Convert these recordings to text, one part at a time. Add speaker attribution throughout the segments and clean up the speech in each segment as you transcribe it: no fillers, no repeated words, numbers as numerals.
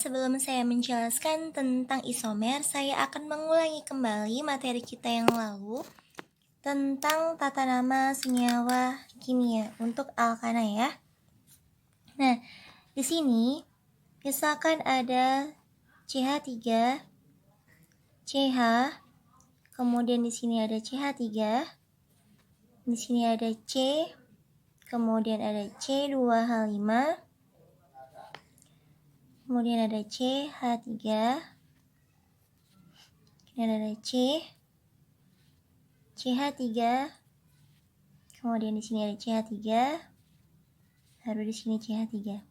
Speaker 1: Sebelum saya menjelaskan tentang isomer, saya akan mengulangi kembali materi kita yang lalu tentang tata nama senyawa kimia untuk alkana ya. Nah, di sini misalkan ada CH3, CH, kemudian di sini ada CH3, di sini ada C, kemudian ada C2H5, kemudian ada CH3, kemudian ada CH3, kemudian di sini ada CH3, baru di sini CH3.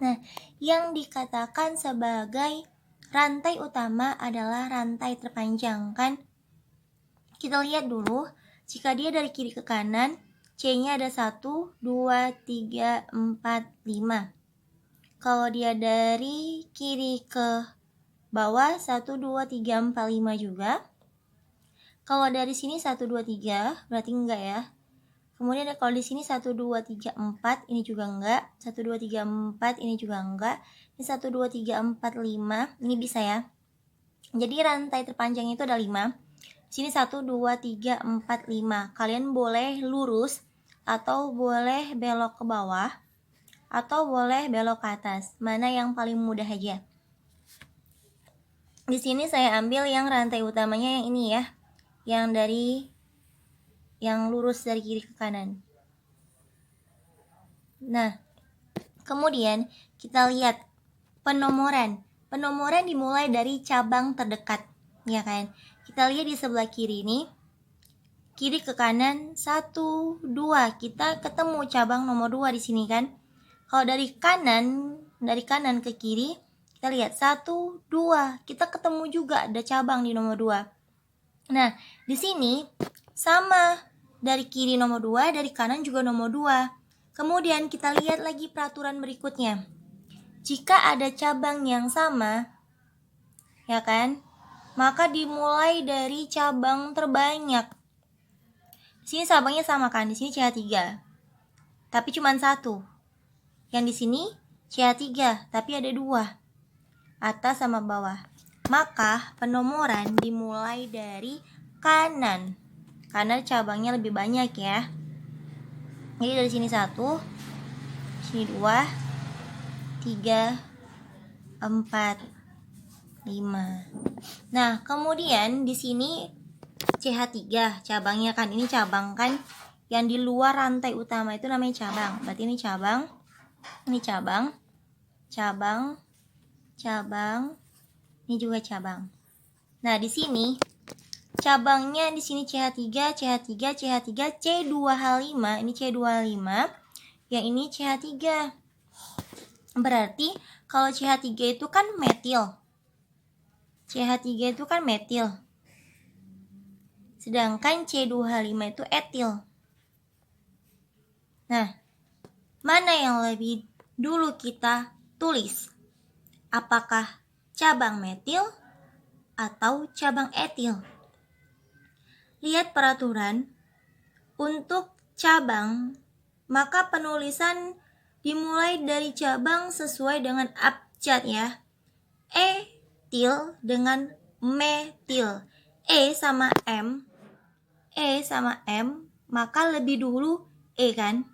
Speaker 1: Nah, yang dikatakan sebagai rantai utama adalah rantai terpanjang, kan? Kita lihat dulu, jika dia dari kiri ke kanan, C-nya ada 1, 2, 3, 4, 5. Kalau dia dari kiri ke bawah, 1, 2, 3, 4, 5 juga. Kalau dari sini 1, 2, 3, berarti enggak ya. Kemudian kalau di sini 1, 2, 3, 4, ini juga enggak. 1, 2, 3, 4, ini juga enggak. Ini 1, 2, 3, 4, 5, ini bisa ya. Jadi rantai terpanjang itu ada 5. Di sini 1, 2, 3, 4, 5. Kalian boleh lurus atau boleh belok ke bawah atau boleh belok ke atas. Mana yang paling mudah aja. Di sini saya ambil yang rantai utamanya yang ini ya. Yang lurus dari kiri ke kanan. Nah, kemudian kita lihat penomoran. Penomoran dimulai dari cabang terdekat, ya kan? Kita lihat di sebelah kiri ini, kiri ke kanan 1, 2. Kita ketemu cabang nomor 2 di sini kan? Kalau dari kanan ke kiri, kita lihat 1, 2. Kita ketemu juga ada cabang di nomor 2. Nah, di sini sama, dari kiri nomor 2, dari kanan juga nomor 2. Kemudian kita lihat lagi peraturan berikutnya. Jika ada cabang yang sama, ya kan, maka dimulai dari cabang terbanyak. Di sini cabangnya sama kan, di sini CH3, tapi cuma 1. Yang di sini CH3, tapi ada 2, atas sama bawah. Maka penomoran dimulai dari kanan, karena cabangnya lebih banyak ya. Jadi dari sini 1, sini 2, 3, 4, 5. Nah, kemudian di sini CH3 cabangnya kan, ini cabang kan, yang di luar rantai utama itu namanya cabang. Berarti ini cabang, ini cabang, ini juga cabang. Nah, di sini cabangnya di sini CH3, C2H5, ini C2H5, yang ini CH3. Berarti kalau CH3 itu kan metil. CH3 itu kan metil. Sedangkan C2H5 itu etil. Nah, mana yang lebih dulu kita tulis? Apakah cabang metil atau cabang etil? Lihat peraturan. Untuk cabang, maka penulisan dimulai dari cabang sesuai dengan abjad ya. Etil dengan metil. E sama M, maka lebih dulu E kan?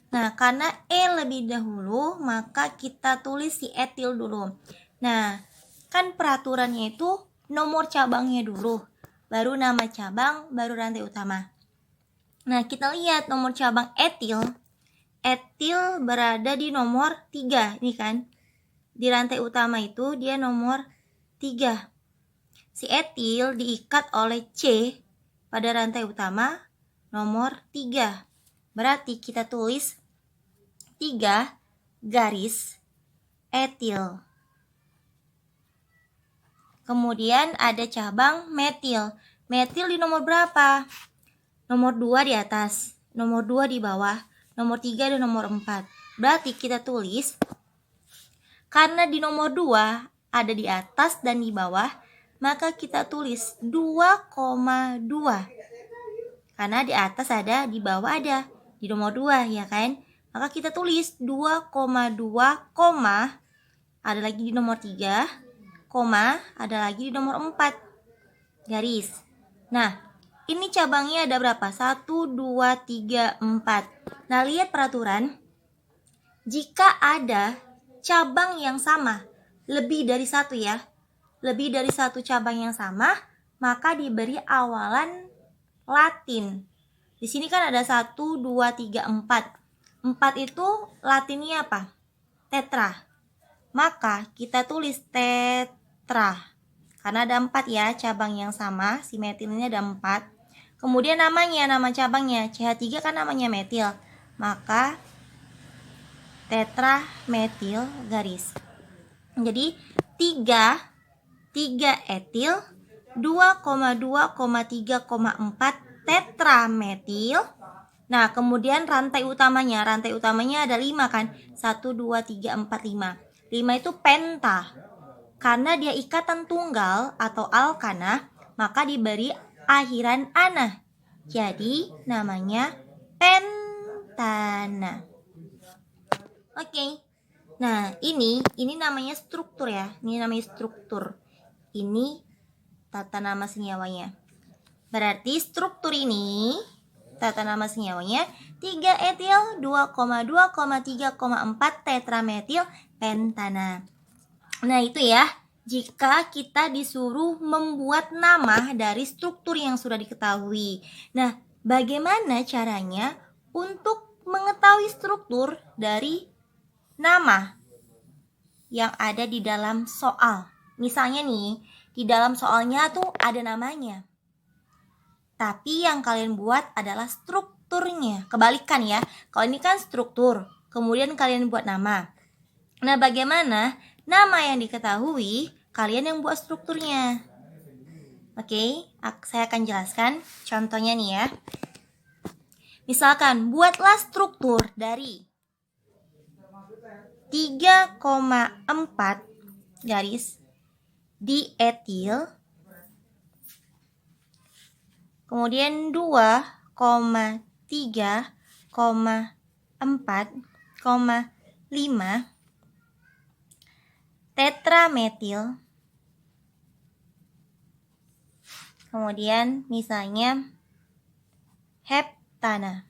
Speaker 1: Nah, karena E lebih dahulu, maka kita tulis si etil dulu. Nah, kan peraturannya itu nomor cabangnya dulu, baru nama cabang, baru rantai utama. Nah, kita lihat nomor cabang etil. Etil berada di nomor 3, ini kan. Di rantai utama itu dia nomor 3. Si etil diikat oleh C pada rantai utama nomor 3. Berarti kita tulis 3 garis etil. Kemudian ada cabang metil. Metil di nomor berapa? Nomor 2 di atas, nomor 2 di bawah, nomor 3 dan nomor 4. Berarti kita tulis, karena di nomor 2 ada di atas dan di bawah, maka kita tulis 2,2. Karena di atas ada, di bawah ada, di nomor 2 ya kan? Maka kita tulis 2,2, ada lagi di nomor 3, ada lagi di nomor 4, garis. Nah, ini cabangnya ada berapa? 1, 2, 3, 4. Nah, lihat peraturan. Jika ada cabang yang sama, lebih dari satu ya, lebih dari satu cabang yang sama, maka diberi awalan Latin. Di sini kan ada 1, 2, 3, 4. 4 itu Latinnya apa? Tetra. Maka kita tulis tetra. Karena ada 4 ya cabang yang sama, si metil ini ada 4. Kemudian nama cabangnya CH3 kan namanya metil. Maka tetrametil garis. Jadi 3 etil 2,2,3,4 tetrametil. Nah, kemudian rantai utamanya ada 5 kan? 1, 2, 3, 4, 5. 5 itu penta. Karena dia ikatan tunggal atau alkana, maka diberi akhiran ana. Jadi namanya pentana. Oke. Nah, ini namanya struktur ya. Ini namanya struktur. Ini tata nama senjawanya. Berarti struktur ini tata nama senyawanya 3 etil 2,2,3,4 tetrametil pentana. Nah, itu ya, jika kita disuruh membuat nama dari struktur yang sudah diketahui. Nah, bagaimana caranya untuk mengetahui struktur dari nama yang ada di dalam soal? Misalnya nih, di dalam soalnya tuh ada namanya, tapi yang kalian buat adalah strukturnya. Kebalikan ya. Kalau ini kan struktur, kemudian kalian buat nama. Nah, bagaimana nama yang diketahui, kalian yang buat strukturnya. Oke, saya akan jelaskan contohnya nih ya. Misalkan, buatlah struktur dari 3,4 garis dietil, kemudian 2,3,4,5 tetrametil. Kemudian misalnya heptana.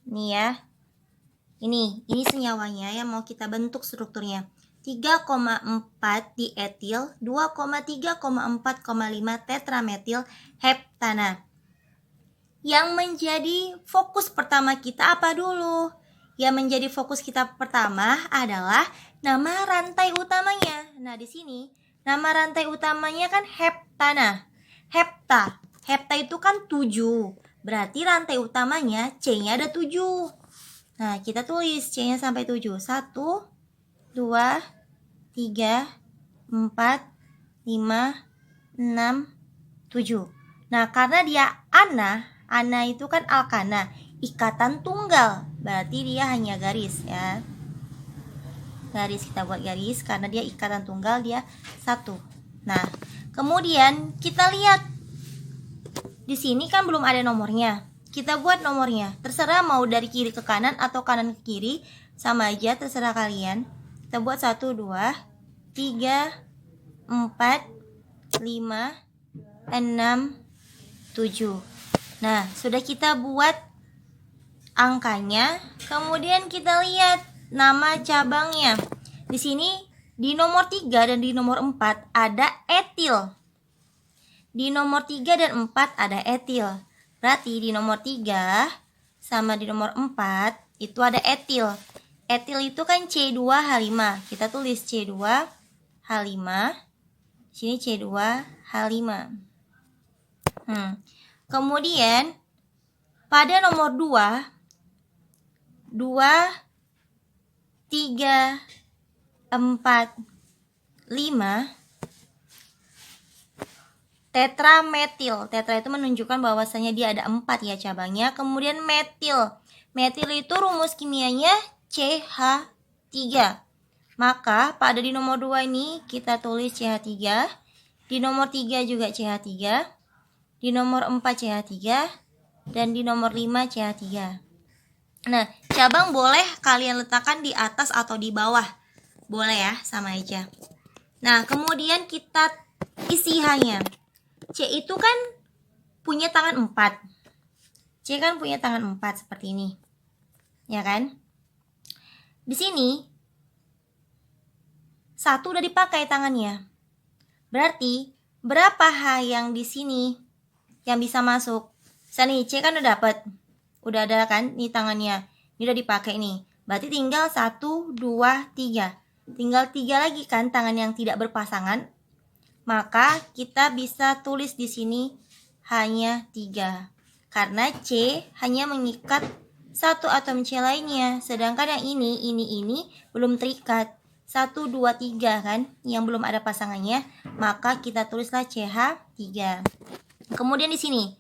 Speaker 1: Nih ya. Ini senyawanya yang mau kita bentuk strukturnya. 3,4 dietil, 2,3,4,5 tetrametil heptana. Yang menjadi fokus pertama kita apa dulu? Yang menjadi fokus kita pertama adalah nama rantai utamanya. Nah, di sini nama rantai utamanya kan heptana. Hepta itu kan 7. Berarti rantai utamanya C-nya ada 7. Nah, kita tulis C-nya sampai 7. 1, 2, 3, 4, 5, 6, 7. Nah, karena dia ana itu kan alkana, ikatan tunggal. Berarti dia hanya garis ya. Garis, kita buat garis karena dia ikatan tunggal, dia 1. Nah, kemudian kita lihat di sini kan belum ada nomornya. Kita buat nomornya. Terserah mau dari kiri ke kanan atau kanan ke kiri, sama aja, terserah kalian. Kita buat 1, 2, 3, 4, 5, 6, 7. Nah, sudah kita buat angkanya. Kemudian kita lihat nama cabangnya. Di sini di nomor 3 dan di nomor 4 ada etil. Di nomor 3 dan 4 ada etil. Berarti di nomor 3 sama di nomor 4 itu ada etil. Etil itu kan C2H5. Kita tulis C2H5. Sini C2H5. Kemudian pada nomor 2, 3, 4, 5 tetrametil. Tetra itu menunjukkan bahwasanya dia ada 4 ya cabangnya. Kemudian metil. Metil itu rumus kimianya CH3. Maka pada di nomor 2 ini kita tulis CH3. Di nomor 3 juga CH3. Di nomor 4 CH3. Dan di nomor 5 CH3. Nah, cabang boleh kalian letakkan di atas atau di bawah. Boleh ya, sama aja. Nah, kemudian kita isi H-nya. C itu kan punya tangan 4. C kan punya tangan 4 seperti ini. Ya kan? Di sini 1 udah dipakai tangannya. Berarti berapa H yang di sini yang bisa masuk? Misalnya nih, C kan udah dapet. Udah ada kan nih tangannya. Ini udah dipakai nih. Berarti tinggal 1, 2, 3. Tinggal 3 lagi kan tangan yang tidak berpasangan. Maka kita bisa tulis di sini hanya 3. Karena C hanya mengikat satu atom C lainnya. Sedangkan yang ini belum terikat. 1, 2, 3 kan yang belum ada pasangannya. Maka kita tulislah CH3. Kemudian di sini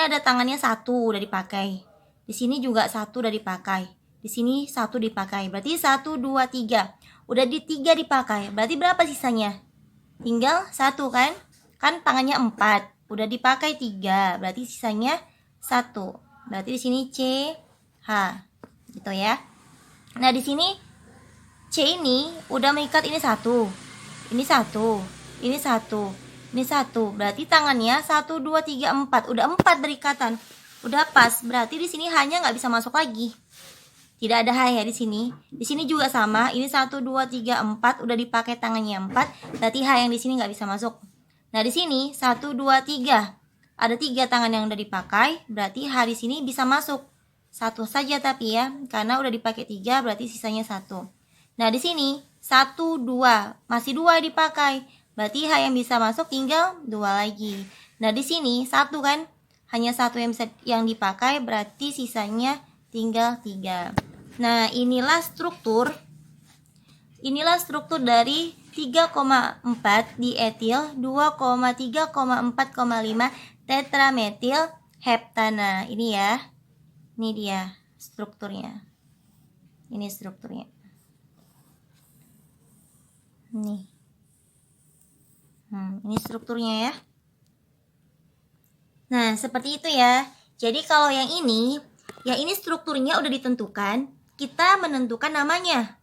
Speaker 1: ada tangannya 1 udah dipakai. Di sini juga 1 udah dipakai. Di sini 1 dipakai. Berarti 1, 2, 3. Udah 3 dipakai. Berarti berapa sisanya? Tinggal 1 kan? Kan tangannya 4. Udah dipakai 3. Berarti sisanya 1. Berarti di sini C H. Gitu ya. Nah, di sini C ini udah mengikat ini 1. Ini 1. Ini 1. Ini 1. Berarti tangannya 1, 2, 3, 4. Udah 4 berikatan. Udah pas, berarti di sini hanya nggak bisa masuk lagi. Tidak ada H ya di sini. Di sini juga sama. Ini 1, 2, 3, 4 udah dipakai tangannya 4. Berarti H yang di sini nggak bisa masuk. Nah, di sini 1, 2, 3. Ada 3 tangan yang udah dipakai. Berarti H di sini bisa masuk. 1 saja tapi ya, karena udah dipakai 3 berarti sisanya 1. Nah, di sini 1, 2. Masih 2 dipakai. Berarti H yang bisa masuk tinggal 2 lagi. Nah, di sini 1 kan? Hanya 1 yang dipakai, berarti sisanya tinggal 3. Nah, inilah struktur dari 3,4 dietil 2,3,4,5 tetrametil heptana. Ini ya. Ini dia strukturnya. Ini strukturnya. Nih. Ini strukturnya ya. Nah, seperti itu ya. Jadi kalau yang ini strukturnya udah ditentukan, kita menentukan namanya.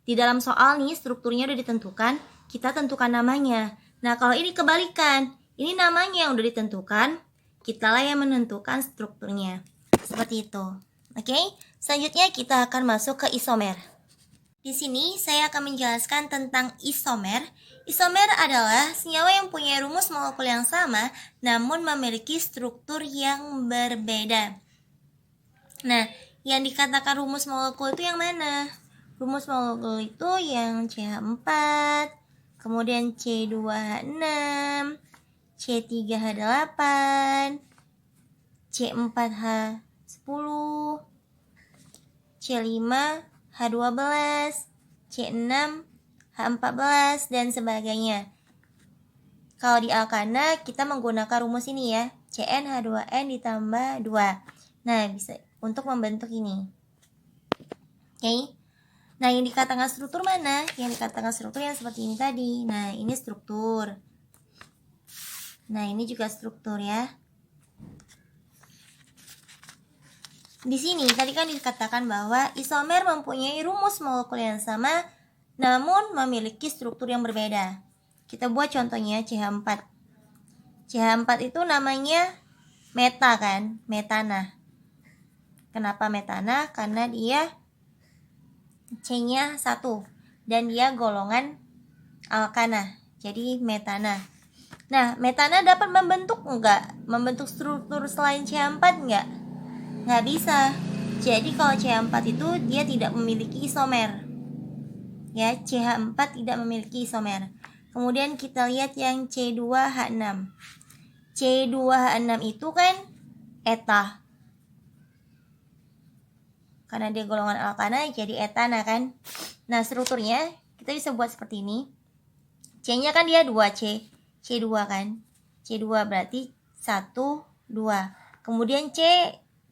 Speaker 1: Di dalam soal nih strukturnya udah ditentukan, kita tentukan namanya. Nah, kalau ini kebalikan, ini namanya yang udah ditentukan, kitalah yang menentukan strukturnya. Seperti itu. Oke, selanjutnya kita akan masuk ke isomer. Di sini saya akan menjelaskan tentang isomer. Isomer adalah senyawa yang punya rumus molekul yang sama namun memiliki struktur yang berbeda. Nah, yang dikatakan rumus molekul itu yang mana? Rumus molekul itu yang CH4, kemudian C2H6, C3H8, C4H10, C5H12, C6H14 dan sebagainya. Kalau di alkana kita menggunakan rumus ini ya, CnH2n ditambah 2. Nah, bisa untuk membentuk ini. Oke. Nah, yang dikatakan struktur mana? Yang dikatakan struktur yang seperti ini tadi. Nah, ini struktur. Nah, ini juga struktur ya. Di sini tadi kan dikatakan bahwa isomer mempunyai rumus molekul yang sama namun memiliki struktur yang berbeda. Kita buat contohnya CH4. CH4 itu namanya meta kan, metana. Kenapa metana? Karena dia C-nya 1 dan dia golongan alkana. Jadi metana. Nah, metana dapat membentuk struktur selain CH4 enggak? Nggak bisa. Jadi kalau CH4 itu dia tidak memiliki isomer. Ya, CH4 tidak memiliki isomer. Kemudian kita lihat yang C2H6. C2H6 itu kan eta. Karena dia golongan alkana jadi etana kan. Nah, strukturnya kita bisa buat seperti ini. C-nya kan dia 2C. C2 kan. C2 berarti 1, 2. Kemudian C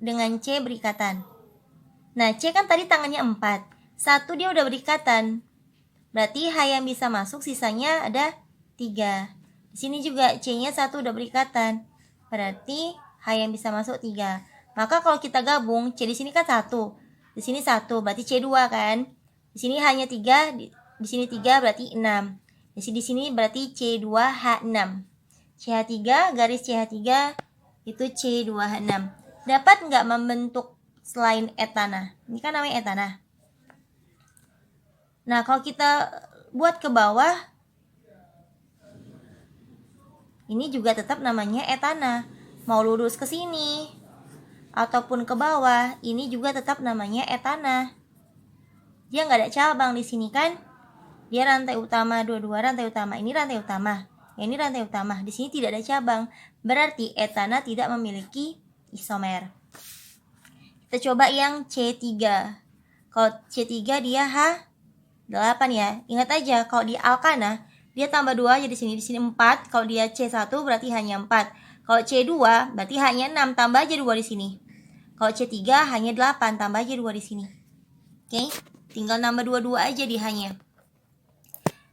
Speaker 1: dengan C berikatan. Nah, C kan tadi tangannya 4. 1 dia udah berikatan. Berarti H yang bisa masuk sisanya ada 3. Di sini juga C-nya 1 udah berikatan. Berarti H yang bisa masuk 3. Maka kalau kita gabung, C di sini kan 1. Di sini 1 berarti C2 kan. Di sini hanya 3, di sini 3 berarti 6. Di sini berarti C2H6. CH3 garis CH3 itu C2H6. Dapat nggak membentuk selain etana? Ini kan namanya etana. Nah, kalau kita buat ke bawah, ini juga tetap namanya etana. Mau lurus ke sini ataupun ke bawah, ini juga tetap namanya etana. Dia nggak ada cabang di sini kan? Dia rantai utama, dua-dua rantai utama. Ini rantai utama, ini rantai utama. Di sini tidak ada cabang. Berarti etana tidak memiliki isomer. Kita coba yang C3. Kalau C3 dia H8 ya. Ingat aja kalau di alkana dia tambah 2 aja di sini 4. Kalau dia C1 berarti hanya 4. Kalau C2 berarti hanya 6, tambah aja 2 di sini. Kalau C3 hanya 8, tambah aja 2 di sini. Oke, tinggal nambah 2 aja di hanya.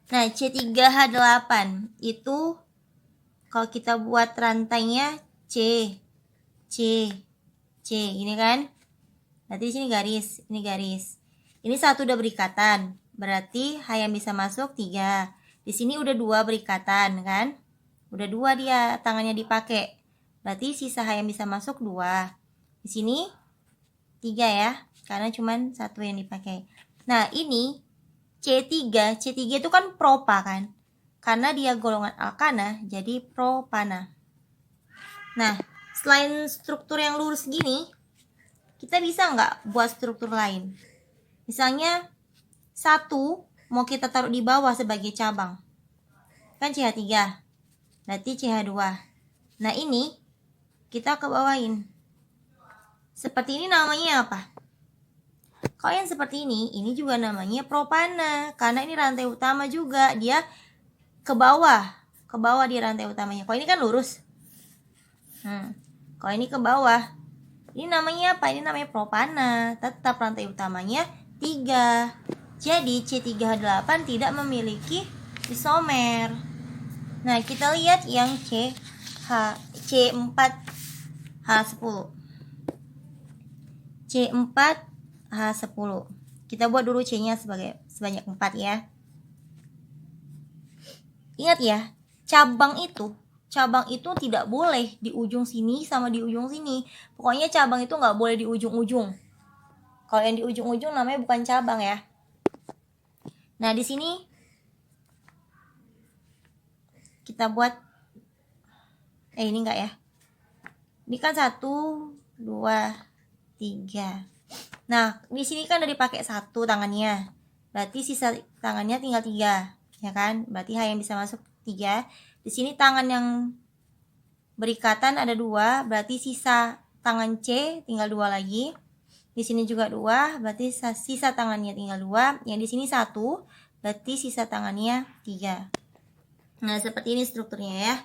Speaker 1: Nah, C3H8 itu kalau kita buat rantainya C ini kan. Berarti di sini garis, ini garis. Ini 1 udah berikatan, berarti H yang bisa masuk 3. Di sini udah 2 berikatan kan? Udah 2 dia tangannya dipakai. Berarti sisa H yang bisa masuk 2. Di sini 3 ya, karena cuman 1 yang dipakai. Nah, ini C3 itu kan propa kan? Karena dia golongan alkana, jadi propana. Nah, selain struktur yang lurus gini, kita bisa nggak buat struktur lain? Misalnya 1 mau kita taruh di bawah sebagai cabang. Kan CH3, berarti CH2. Nah, ini kita ke bawahin. Seperti ini namanya apa? Kalau yang seperti ini juga namanya propana. Karena ini rantai utama juga, dia ke bawah di rantai utamanya. Kalau ini kan lurus. Kalau ini ke bawah, ini namanya apa? Ini namanya propana. Tetap rantai utamanya 3. Jadi C3H8 tidak memiliki isomer. Nah, kita lihat yang C4H10. C4H10. Kita buat dulu C-nya sebanyak 4 ya. Ingat ya, cabang itu tidak boleh di ujung sini sama di ujung sini. Pokoknya cabang itu nggak boleh di ujung-ujung. Kalau yang di ujung-ujung namanya bukan cabang ya. Nah, di sini kita buat ini enggak ya. Ini kan 1, 2, 3. Nah, di sini kan udah dipakai 1 tangannya. Berarti sisa tangannya tinggal 3, ya kan? Berarti H yang bisa masuk 3. Di sini tangan yang berikatan ada 2, berarti sisa tangan C tinggal 2 lagi. Di sini juga 2, berarti sisa tangannya tinggal 2. Yang di sini 1, berarti sisa tangannya 3. Nah, seperti ini strukturnya ya.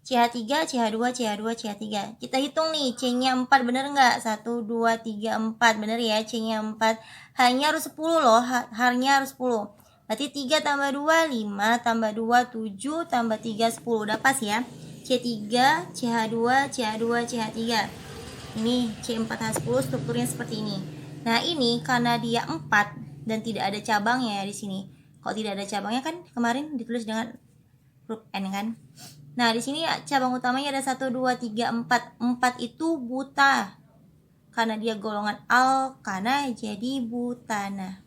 Speaker 1: CH3, CH2, CH2, CH3. Kita hitung nih, C-nya 4 bener nggak? 1, 2, 3, 4. Bener ya, C-nya 4. H-nya harus 10 loh, H-nya harus 10. Berarti 3 tambah 2, 5. Tambah 2, 7. Tambah 3, 10. Udah pas ya. C3, CH2, CH2, CH3. Ini C4H10 strukturnya seperti ini. Nah, ini karena dia 4 dan tidak ada cabangnya ya di sini. Kalau tidak ada cabangnya kan kemarin ditulis dengan huruf N kan. Nah, di sini cabang utamanya ada 1, 2, 3, 4. 4 itu buta. Karena dia golongan alkana jadi butana.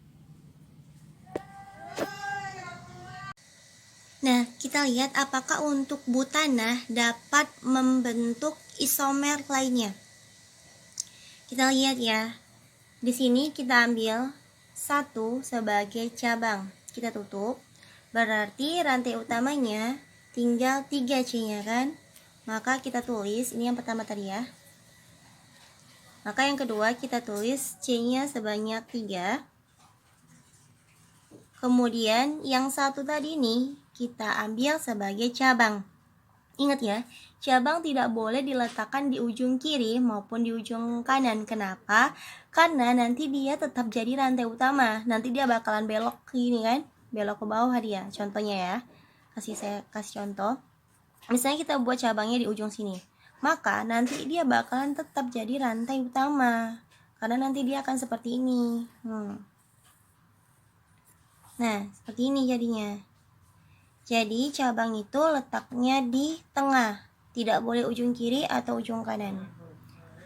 Speaker 1: Nah, kita lihat apakah untuk butana dapat membentuk isomer lainnya. Kita lihat ya. Di sini kita ambil 1 sebagai cabang. Kita tutup. Berarti rantai utamanya tinggal 3 C-nya kan. Maka kita tulis, ini yang pertama tadi ya. Maka yang kedua kita tulis C-nya sebanyak 3. Kemudian yang 1 tadi nih kita ambil sebagai cabang. Ingat ya, cabang tidak boleh diletakkan di ujung kiri maupun di ujung kanan. Kenapa? Karena nanti dia tetap jadi rantai utama. Nanti dia bakalan belok gini kan. Belok ke bawah dia. Contohnya ya. Saya kasih contoh. Misalnya kita buat cabangnya di ujung sini. Maka nanti dia bakalan tetap jadi rantai utama. karena nanti dia akan seperti ini. Nah, seperti ini jadinya. Jadi cabang itu letaknya di tengah, tidak boleh ujung kiri atau ujung kanan.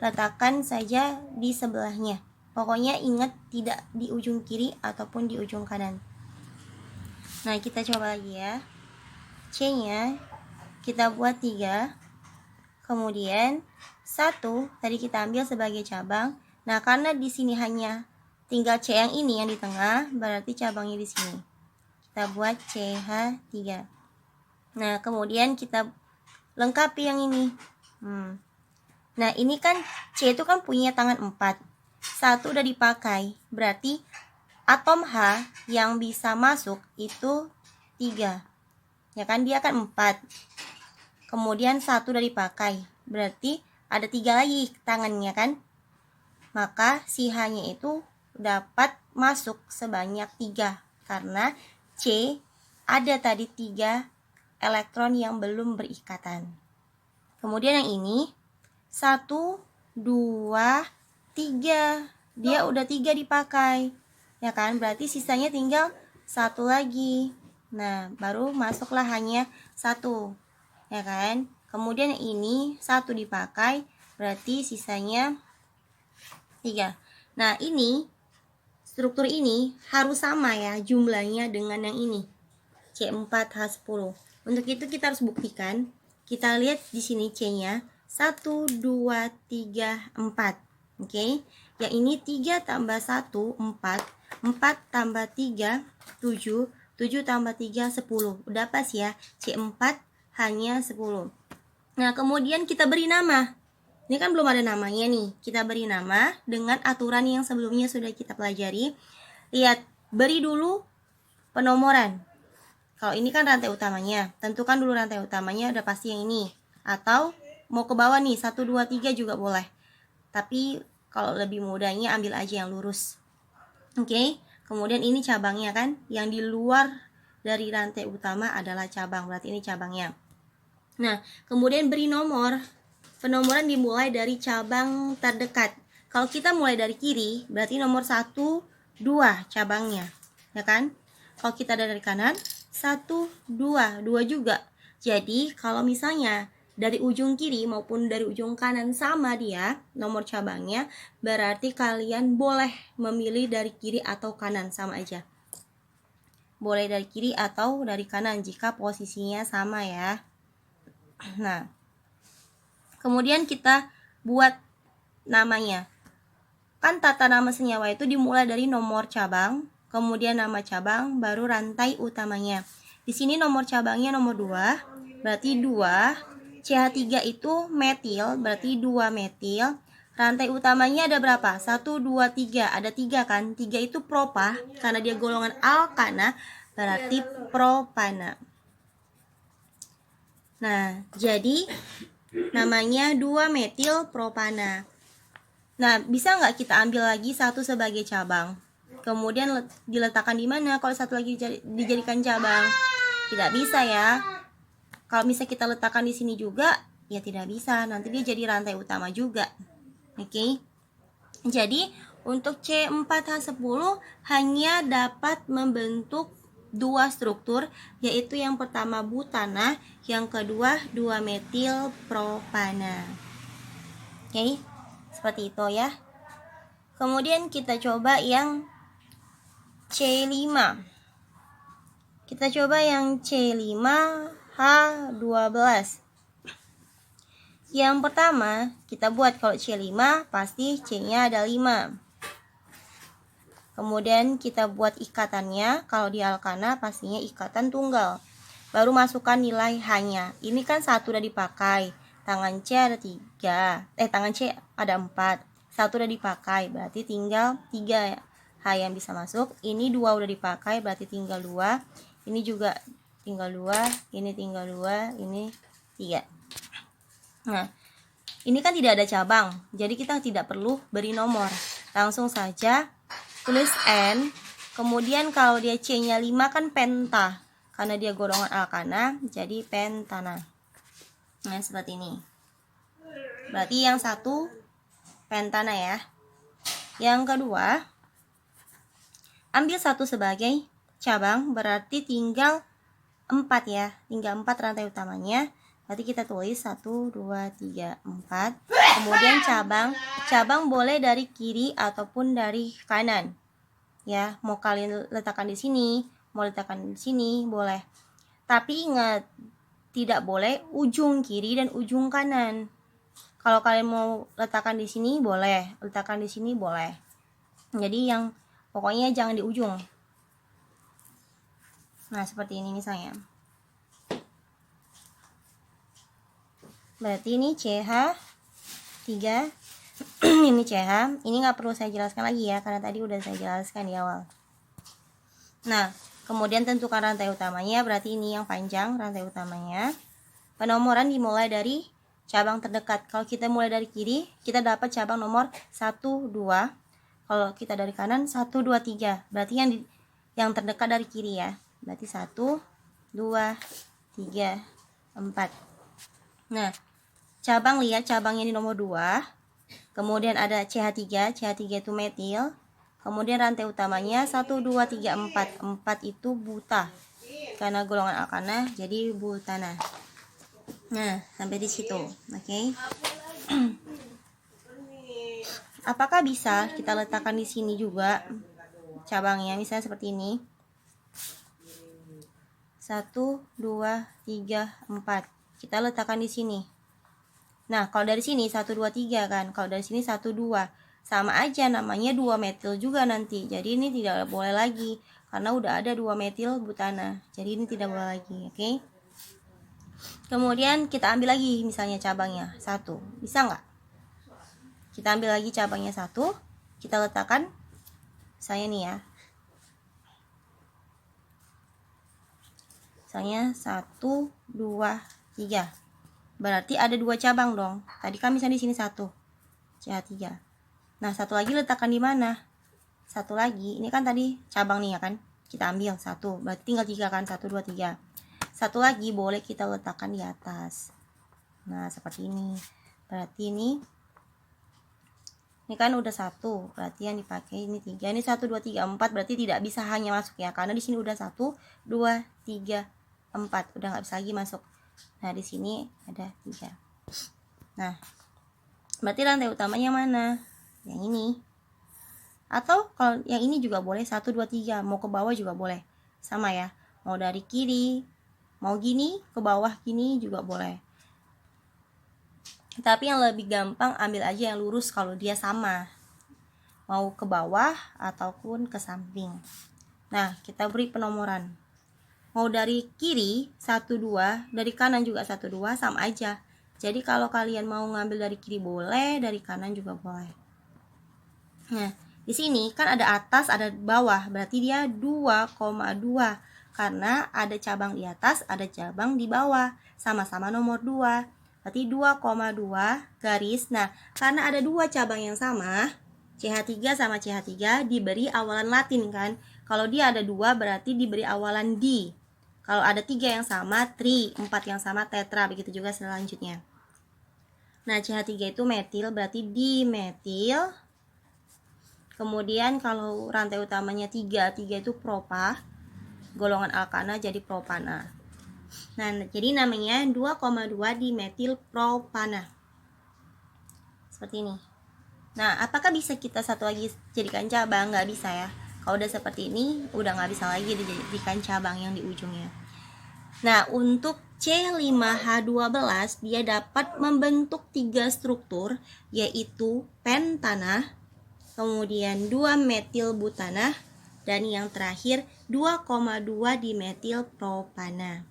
Speaker 1: Letakkan saja di sebelahnya. Pokoknya ingat tidak di ujung kiri ataupun di ujung kanan. Nah, kita coba lagi ya. C-nya kita buat 3. Kemudian 1 tadi kita ambil sebagai cabang. Nah, karena di sini hanya tinggal C yang ini yang di tengah, berarti cabangnya di sini. Kita buat CH3. Nah, kemudian kita lengkapi yang ini. Nah, ini kan C itu kan punya tangan 4. 1 udah dipakai, berarti atom H yang bisa masuk itu 3. Ya kan, dia kan 4. Kemudian 1 udah dipakai, berarti ada 3 lagi tangannya kan. Maka si H-nya itu dapat masuk sebanyak 3. Karena C ada tadi 3 elektron yang belum berikatan. Kemudian yang ini 1, 2, 3. Dia udah 3 dipakai. Ya kan? Berarti sisanya tinggal 1 lagi. Nah, baru masuklah hanya 1. Ya kan? Kemudian yang ini 1 dipakai, berarti sisanya 3. Nah, ini struktur ini harus sama ya jumlahnya dengan yang ini, C4H10. Untuk itu kita harus buktikan. Kita lihat di sini C-nya 1, 2, 3, 4. Oke. Yang ini 3 tambah 1, 4. 4 tambah 3, 7. 7 tambah 3, 10. Udah pas ya, C4 hanya 10. Nah, kemudian kita beri nama. Ini kan belum ada namanya nih. Kita beri nama dengan aturan yang sebelumnya sudah kita pelajari. Lihat, beri dulu penomoran. Kalau ini kan rantai utamanya, tentukan dulu rantai utamanya udah pasti yang ini. Atau mau ke bawah nih, 1, 2, 3 juga boleh. Tapi kalau lebih mudahnya ambil aja yang lurus. Oke, kemudian ini cabangnya kan. Yang di luar dari rantai utama adalah cabang, berarti ini cabangnya. Nah, kemudian beri nomor. Penomoran dimulai dari cabang terdekat. Kalau kita mulai dari kiri, berarti nomor 1, 2 cabangnya. Ya kan? Kalau kita dari kanan, 1, 2, 2 juga. Jadi, kalau misalnya dari ujung kiri maupun dari ujung kanan sama dia, nomor cabangnya, berarti kalian boleh memilih dari kiri atau kanan, sama aja. Boleh dari kiri atau dari kanan jika posisinya sama ya. Nah, kemudian kita buat namanya. Kan tata nama senyawa itu dimulai dari nomor cabang, kemudian nama cabang, baru rantai utamanya. Di sini nomor cabangnya nomor 2, berarti 2. CH3 itu metil, berarti 2 metil. Rantai utamanya ada berapa? 1, 2, 3. Ada 3 kan? 3 itu propah, karena dia golongan alkana, berarti propana. Nah, jadi namanya 2 metil propana. Nah, bisa nggak kita ambil lagi 1 sebagai cabang? Kemudian diletakkan di mana kalau 1 lagi dijadikan cabang? Tidak bisa ya. Kalau misalnya kita letakkan di sini juga, ya tidak bisa. Nanti dia jadi rantai utama juga. Oke. Jadi, untuk C4H10 hanya dapat membentuk 2 struktur, yaitu yang pertama butana, yang kedua 2 metil propana. Oke, seperti itu ya. Kemudian kita coba yang C5. Kita coba yang C5H12. Yang pertama kita buat, kalau C5 pasti C-nya ada 5. Kemudian kita buat ikatannya. Kalau di alkana pastinya ikatan tunggal. Baru masukkan nilai H-nya. Ini kan 1 udah dipakai. Tangan C ada 3. Tangan C ada 4. 1 udah dipakai, berarti tinggal 3 H yang bisa masuk. Ini 2 udah dipakai, berarti tinggal 2. Ini juga tinggal 2. Ini tinggal 2. Ini 3. Nah, ini kan tidak ada cabang, jadi kita tidak perlu beri nomor. Langsung saja tulis N. Kemudian kalau dia C-nya 5 kan penta, karena dia golongan alkana, jadi pentana. Nah, seperti ini. Berarti yang 1 pentana ya. Yang kedua, ambil 1 sebagai cabang, berarti tinggal 4 ya. Tinggal 4 rantai utamanya. Berarti kita tulis 1, 2, 3, 4. Kemudian cabang boleh dari kiri ataupun dari kanan. Ya, mau kalian letakkan di sini, mau letakkan di sini, boleh. Tapi ingat, tidak boleh ujung kiri dan ujung kanan. Kalau kalian mau letakkan di sini boleh, letakkan di sini boleh. Jadi yang pokoknya jangan di ujung. Nah, seperti ini misalnya. Berarti ini CH 3. Ini CH. Ini nggak perlu saya jelaskan lagi ya, karena tadi udah saya jelaskan di awal. Nah, kemudian tentukan rantai utamanya. Berarti ini yang panjang rantai utamanya. Penomoran dimulai dari cabang terdekat. Kalau kita mulai dari kiri, kita dapat cabang nomor 1, 2. Kalau kita dari kanan, 1, 2, 3. Berarti yang terdekat dari kiri ya. Berarti 1, 2, 3, 4. Nah, cabang, lihat cabangnya di nomor 2. Kemudian ada CH3. CH3 itu metil. Kemudian rantai utamanya 1, 2, 3, 4. 4 itu buta. Karena golongan alkana, jadi butana. Nah, sampai di situ. Oke. Apakah bisa kita letakkan di sini juga cabangnya? Misalnya seperti ini. 1, 2, 3, 4. Kita letakkan di sini. Nah, kalau dari sini 1, 2, 3 kan. Kalau dari sini 1, 2. Sama aja, namanya 2 metil juga nanti. Jadi ini tidak boleh lagi. Karena udah ada 2 metil butana. Jadi ini tidak boleh lagi. Oke. Kemudian kita ambil lagi misalnya cabangnya 1. Bisa nggak? Kita ambil lagi cabangnya 1. Kita letakkan. Misalnya nih ya. Misalnya 1, 2, 3. Berarti ada 2 cabang dong. Tadi kan misalnya di sini 1. CH3. Nah, satu lagi letakkan di mana? Satu lagi. Ini kan tadi cabang nih ya kan. Kita ambil 1. Berarti tinggal 3 kan. 1, 2, 3. Satu lagi boleh kita letakkan di atas. Nah, seperti ini. Berarti ini kan udah 1. Berarti yang dipakai ini 3. Ini 1, 2, 3, 4. Berarti tidak bisa hanya masuk ya. Karena di sini udah 1, 2, 3, 4. Udah nggak bisa lagi masuk. Nah, di sini ada 3. Nah, berarti rantai utamanya mana? Yang ini. Atau kalau yang ini juga boleh 1, 2, 3. Mau ke bawah juga boleh. Sama ya. Mau dari kiri, mau gini, ke bawah gini juga boleh. Tapi yang lebih gampang ambil aja yang lurus kalau dia sama. Mau ke bawah ataupun ke samping. Nah, kita beri penomoran. Mau dari kiri 1, 2, dari kanan juga 1, 2, sama aja. Jadi kalau kalian mau ngambil dari kiri boleh, dari kanan juga boleh. Nah, di sini kan ada atas, ada bawah. Berarti dia 2,2. Karena ada cabang di atas, ada cabang di bawah. Sama-sama nomor 2. Berarti 2,2 garis. Nah, karena ada 2 cabang yang sama, CH3 sama CH3 diberi awalan Latin kan. Kalau dia ada 2 berarti diberi awalan di. Kalau ada 3 yang sama, tri. 4 yang sama, tetra. Begitu juga selanjutnya. Nah, CH3 itu metil, berarti dimetil. Kemudian kalau rantai utamanya 3 itu propa, golongan alkana jadi propana. Nah, jadi namanya 2,2 dimetil propana. Seperti ini. Nah, apakah bisa kita satu lagi jadikan cabang? Nggak bisa ya. Kalau udah seperti ini, udah nggak bisa lagi dijadikan cabang yang di ujungnya. Nah, untuk C5H12 dia dapat membentuk 3 struktur, yaitu pentana, kemudian 2 metil butana, dan yang terakhir 2,2 dimetil propana.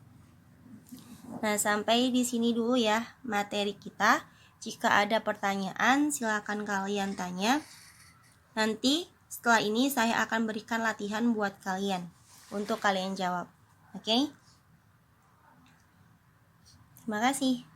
Speaker 1: Nah, sampai di sini dulu ya materi kita. Jika ada pertanyaan, silakan kalian tanya. Nanti setelah ini saya akan berikan latihan buat kalian untuk kalian jawab. Oke? Terima kasih.